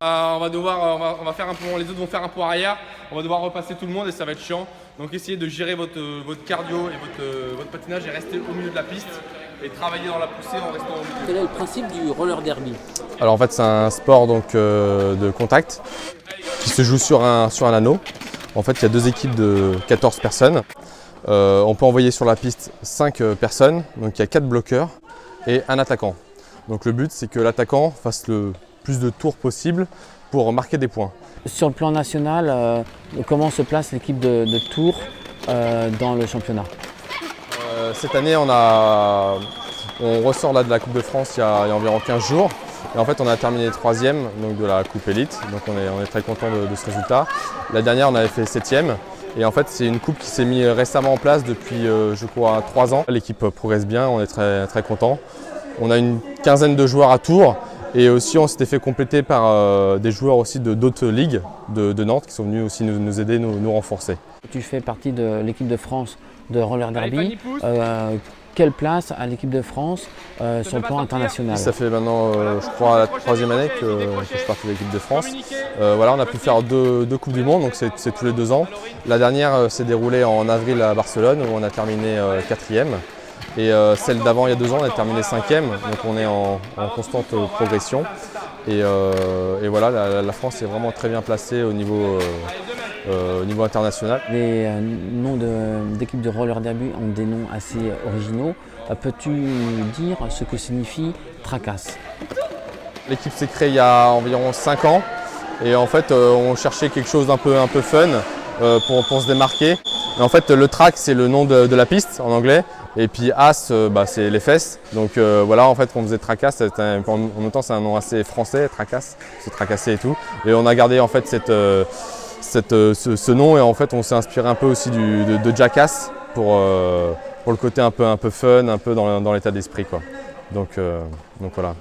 On va faire un point, les autres vont faire un point arrière. On va devoir repasser tout le monde et ça va être chiant. Donc essayez de gérer votre cardio et votre patinage et rester au milieu de la piste et travailler dans la poussée en restant au milieu. Quel est le principe du roller derby? Alors en fait c'est un sport donc, de contact qui se joue sur un anneau. En fait il y a deux équipes de 14 personnes. On peut envoyer sur la piste 5 personnes, donc il y a 4 bloqueurs et un attaquant. Donc le but c'est que l'attaquant fasse le plus de tours possible pour marquer des points. Sur le plan national, comment se place l'équipe de Tours dans le championnat? Cette année on ressort là de la Coupe de France il y a environ 15 jours. Et en fait on a terminé 3e donc de la Coupe Élite, donc on est très content de ce résultat. La dernière on avait fait 7e. Et en fait, c'est une coupe qui s'est mise récemment en place depuis, je crois, 3 ans. L'équipe progresse bien, on est très, très content. On a une quinzaine de joueurs à Tours et aussi on s'était fait compléter par des joueurs aussi de d'autres ligues de Nantes qui sont venus aussi nous aider, nous renforcer. Tu fais partie de l'équipe de France de roller derby. Quelle place a l'équipe de France sur le plan international? Ça fait maintenant, je crois, la 3e année que je fais partie de l'équipe de France. Voilà, on a pu faire deux Coupes du Monde, donc c'est tous les 2 ans. La dernière s'est déroulée en avril à Barcelone, où on a terminé 4e. Et celle d'avant, il y a 2 ans, on a terminé 5e, donc on est en constante progression. Et voilà, la France est vraiment très bien placée au niveau international. Les noms d'équipes de roller derby ont des noms assez originaux. Peux-tu dire ce que signifie Tracasse? L'équipe s'est créée il y a environ 5 ans et en fait on cherchait quelque chose d'un peu fun pour se démarquer. Et en fait le track c'est le nom de la piste en anglais et puis as c'est les fesses. Donc voilà, en fait on faisait Tracasse, en même temps c'est un nom assez français, Tracasse, se tracasser et tout. Et on a gardé en fait ce nom et en fait on s'est inspiré un peu aussi de Jackass pour le côté un peu fun, un peu dans l'état d'esprit quoi. Donc voilà.